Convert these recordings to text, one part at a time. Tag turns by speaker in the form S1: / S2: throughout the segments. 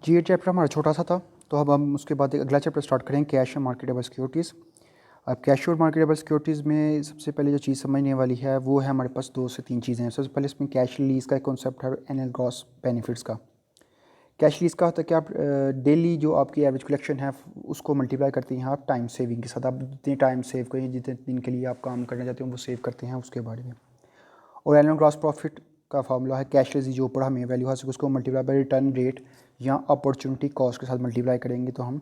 S1: जी ये चैप्टर हमारा छोटा सा था, तो अब हम उसके बाद एक अगला चैप्टर स्टार्ट करेंगे, कैश एंड मार्केटेबल सिक्योरिटीज़। अब कैश और मार्केटेबल सिक्योरिटीज़ में सबसे पहले जो चीज़ समझने वाली है वो है हमारे पास 2 से 3 चीज़ें हैं। सबसे पहले इसमें कैश रिलीज़ का एक कॉन्सेप्ट है, एनुअल ग्रॉस बेनिफिट्स का। कैश रिलीज़ का होता है कि आप डेली जो आपकी एवरेज कलेक्शन है उसको मल्टीप्लाई करते हैं आप टाइम सेविंग के साथ। आप जितने टाइम सेव करें, जितने दिन के लिए आप काम करना चाहते हो वो सेव करते हैं उसके बारे में। और एनुअल ग्रॉस प्रॉफिट का फार्मूला है कैश रिलीज जो ऊपर हमें वैल्यू हासिल उसको मल्टीप्लाई बाय रिटर्न रेट या अपॉर्चुनिटी कॉस्ट के साथ मल्टीप्लाई करेंगे तो हम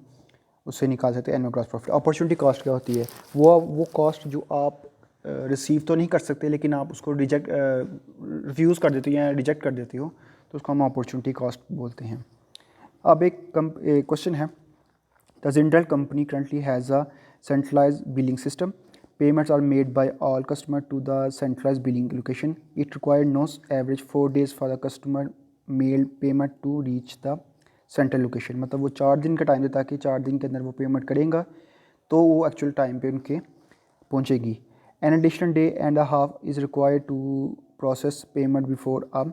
S1: उससे निकाल सकते हैं annual gross profit. Opportunity cost क्या होती है? वो कॉस्ट जो आप रिसीव तो नहीं कर सकते लेकिन आप उसको रिफ्यूज़ कर देते हो या रिजेक्ट कर देते हो, तो उसको हम अपॉर्चुनिटी कॉस्ट बोलते हैं। अब एक क्वेश्चन है, the Jindal company currently has a centralised billing system. Payments are made by all customers to the centralized billing location. It required no average 4 days for the customer mail payment to reach the central location. मतलब वो 4 दिन का time देता है कि 4 दिन के अंदर वो पेमेंट करेगा तो वो एक्चुअल टाइम पे उनके पहुंचेगी. An additional day and a half is required to process payment before a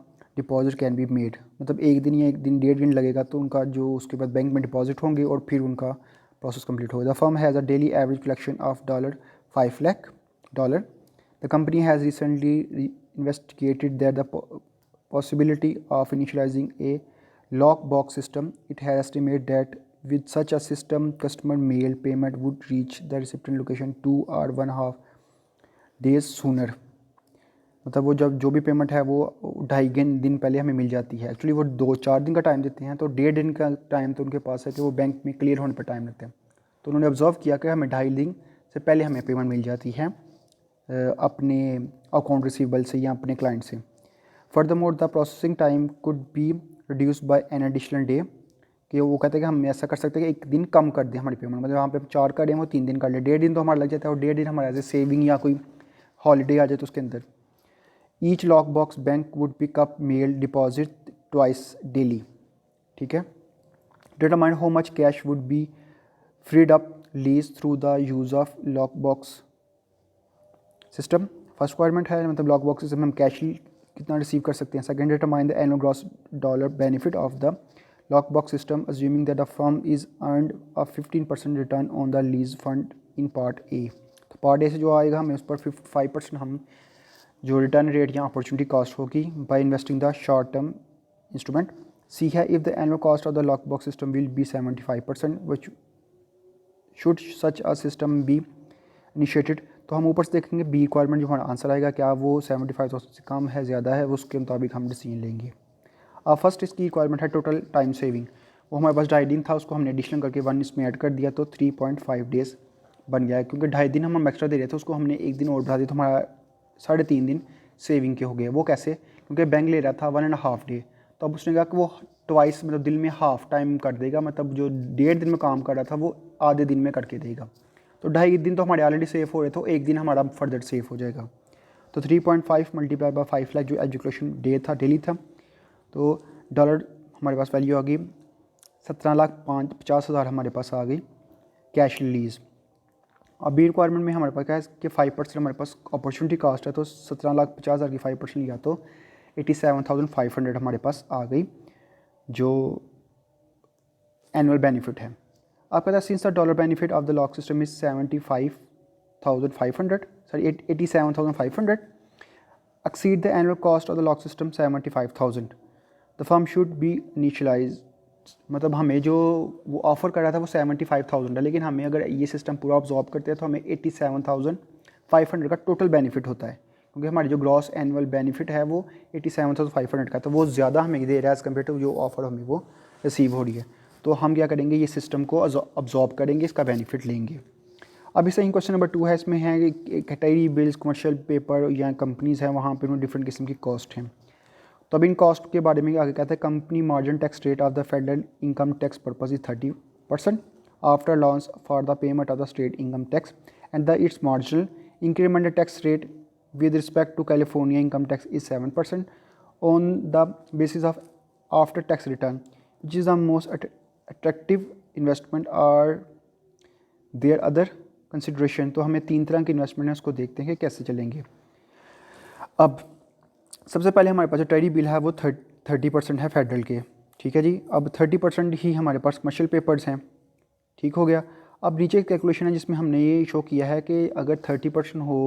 S1: deposit can be made. मतलब एक दिन या 1.5 दिन लगेगा तो उनका जो उसके बाद बैंक में डिपॉजिट होंगे और फिर उनका प्रोसेस कंप्लीट होगा. The firm has a daily average collection of $5 lakh. The company has recently investigated that the possibility of initializing a lockbox system. It has estimated that with such a system, customer mail payment would reach the recipient location 2 or 1.5 days sooner. मतलब वो जब जो भी payment है वो 2.5 दिन पहले हमें मिल जाती है. एक्चुअली वो 2-4 दिन का टाइम देते हैं, तो 1.5 दिन का टाइम तो उनके पास है कि वो बैंक में क्लियर होने पर टाइम लगता है. तो उन्होंने ऑब्जर्व किया कि हमें 2.5 दिन से पहले हमें पेमेंट मिल जाती है अपने अकाउंट रिसीवेबल से या अपने क्लाइंट से. Furthermore the processing time could be reduced by an additional day, कि वो कहते हैं कि हम ऐसा कर सकते हैं कि 1 दिन कम कर दें हमारी पेमेंट. मतलब वहाँ पे 4 का डे वो 3 दिन कर ले, 1.5 दिन तो हमारा लग जाता है और 1.5 दिन हमारा एज ए सेविंग या कोई हॉलीडे आ जाए तो उसके अंदर. Each lock box bank would pick up mail deposit twice daily. ठीक है. Determine how much cash would be freed up lease through the use of lock box system. First requirement है मतलब लॉक बॉक्स सिस्टम में हम cash कितना receive कर सकते हैं. Second, determine the annual gross dollar benefit of the lock box system assuming that the firm is earned a 15% return on the lease fund in part A. तो part A से जो आएगा हमें उस पर 5% हम जो रिटर्न रेट या अपॉर्चुनिटी कॉस्ट होगी by investing the short term instrument. सी है, if the annual cost of the lock box system will be 75%, which should such a system be initiated. तो हम ऊपर से देखेंगे बी रिक्वायरमेंट जो हमारा आंसर आएगा क्या वो 75,000 से कम है, ज़्यादा है, उसके मुताबिक हम डिसीजन लेंगे. अब फर्स्ट इसकी रिक्वायरमेंट है टोटल टाइम सेविंग. वो हमारे पास 2.5 दिन था, उसको हमने एडिशनल करके 1 इसमें ऐड कर दिया तो 3.5 डेज़ बन गया है. क्योंकि 2.5 दिन हम एक्स्ट्रा दे रहे थे उसको हमने 1 दिन और बढ़ा दिया तो हमारा 3.5 दिन सेविंग के हो गए. वो कैसे? क्योंकि बैंक ले रहा था 1.5 डे, तो अब उसने कहा कि वो ट्वाइस मतलब दिन में हाफ टाइम कर देगा, मतलब जो 1.5 दिन में काम कर रहा था वो आधे दिन में करके देगा. तो 2.5 दिन तो हमारे ऑलरेडी सेफ हो रहे, तो 1 दिन हमारा फर्दर सेफ हो जाएगा. तो 3.5 मल्टीप्लाई बाय 5 लाख जो एजुकेशन डे था डेली था, तो डॉलर हमारे पास वैल्यू आ गई 17,50,000 हमारे पास आ गई कैश रिलीज़. अब बी रिक्वायरमेंट में हमारे पास क्या है कि 5% हमारे पास अपॉर्चुनिटी कॉस्ट है, तो 17,50,000 की 5% लिया तो 87,500 हमारे पास आ गई जो एनुअल बेनिफिट है. आप कहता है since the dollar benefit of the lock system is 75,500 sorry 87,500 exceed the annual cost of the lock system 75,000, the firm should be initialized. मतलब हमें जो वो ऑफ़र कर रहा था वो 75,000 है, लेकिन हमें अगर ये सिस्टम पूरा ऑब्जॉर्व करते हैं तो हमें 87,500 का टोटल बेनिफिट होता है. क्योंकि हमारी जो ग्रॉस एनुअल बेनिफिट है वो 87,500 का, तो वो ज़्यादा हमें दे रहा है एज़ कम्पेयर टू जो ऑफ़र हमें वो रिसीव हो रही है. तो हम क्या करेंगे, ये सिस्टम को ऑब्जॉर्व करेंगे, इसका बेनिफिट लेंगे. अभी सही क्वेश्चन नंबर 2 है, इसमें है कि कैटेगरी बिल्स कमर्शियल पेपर या कंपनीज़ हैं वहाँ पर उन्होंने डिफरेंट किस्म की कॉस्ट हैं. तो अब इन कॉस्ट के बारे में आगे कहते हैं company margin tax rate of the federal income tax purpose is 30% after launch for the payment of the state income tax and the it's marginal incremental tax rate with respect to California income tax is 7% on the basis of after tax return, which is the most attractive investment. Are there other consideration? तो हमें 3 तरह के investment है उसको देखते हैं कि कैसे चलेंगे. अब सबसे पहले हमारे पास जो ट्रेडी बिल है वो 30% है फेडरल के. ठीक है जी। अब 30% ही हमारे पास कमर्शियल पेपर्स हैं, ठीक हो गया। अब नीचे कैलकुलेशन है जिसमें हमने ये शो किया है कि अगर 30% हो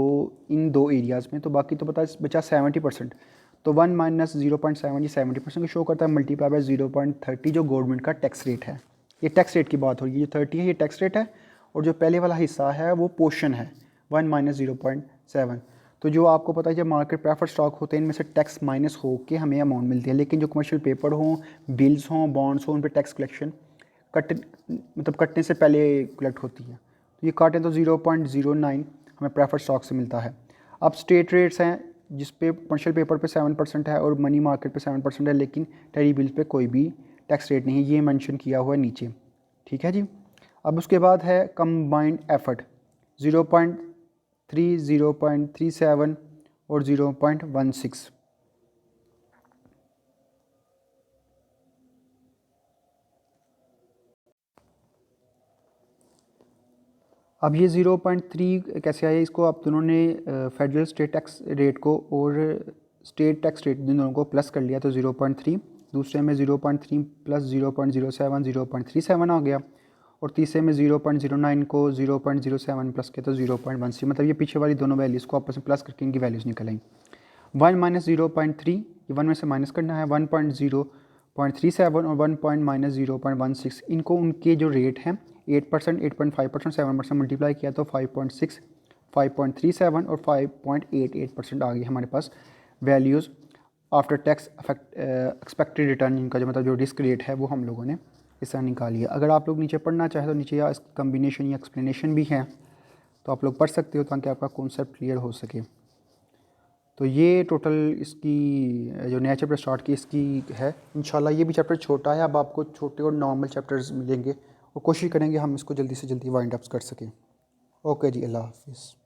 S1: इन दो एरियाज़ में तो बाकी तो बचा 70%। तो 1 माइनस 0.7 ये 70% को शो करता है, मल्टीप्लाई बाय 0.30 जो गवर्नमेंट का टैक्स रेट है। ये टैक्स रेट की बात हो रही है, जो 30 है ये टैक्स रेट है, और जो पहले वाला हिस्सा है वो पोर्शन है 1 माइनस 0.7। तो जो आपको पता है जब मार्केट प्रेफर स्टॉक होते हैं इनमें से टैक्स माइनस हो के हमें अमाउंट मिलती है, लेकिन जो कमर्शियल पेपर हों, बिल्स हों, बॉन्ड्स हों, उन पर टैक्स कलेक्शन कटने से पहले कलेक्ट होती है। तो ये काटें तो 0.09 हमें प्रेफर स्टॉक से मिलता है। अब स्टेट रेट्स हैं जिस पे कमर्शियल पेपर पे 7% है और मनी मार्केट पे 7% है, लेकिन टेरी बिल्स पे कोई भी टैक्स रेट नहीं है, ये मेंशन किया हुआ है नीचे, ठीक है जी। अब उसके बाद है कंबाइंड एफर्ट 0.3, 0.37 और 0.16। अब ये 0.3 कैसे आया, इसको आप दोनों ने फेडरल स्टेट टैक्स रेट को और स्टेट टैक्स रेट जिन दोनों को प्लस कर लिया तो 0.3, दूसरे में 0.3 प्लस 0.07 0.37 आ गया, और तीसरे में 0.09 को 0.07 प्लस किया तो 0.13। मतलब ये पीछे वाली दोनों वैल्यूज़ को आपस में प्लस करके इनकी वैल्यूज़ निकल आई। 1 माइनस 0.3 ये 1 में से माइनस करना है, 1.0.37 और 1 माइनस 0.16 इनको उनके जो रेट हैं 8%, 8.5%, 7% मल्टीप्लाई किया तो 5.6, 5.37 और 5.88% आ गई हमारे पास values after tax expected return, इनका जो मतलब जो रिस्क रेट है वो हम लोगों ने इस तरह निकाली है। अगर आप लोग नीचे पढ़ना चाहें तो नीचे या कम्बिनेशन या एक्सप्लेनेशन भी हैं तो आप लोग पढ़ सकते हो ताकि आपका कॉन्सेप्ट क्लियर हो सके। तो ये टोटल इसकी जो नया चैप्टर स्टार्ट की इसकी है। इंशाल्लाह ये भी चैप्टर छोटा है, अब आपको छोटे और नॉर्मल चैप्टर्स मिलेंगे और कोशिश करेंगे हम इसको जल्दी से जल्दी वाइंड अप कर सकें। ओके जी, अल्लाह हाफिज़।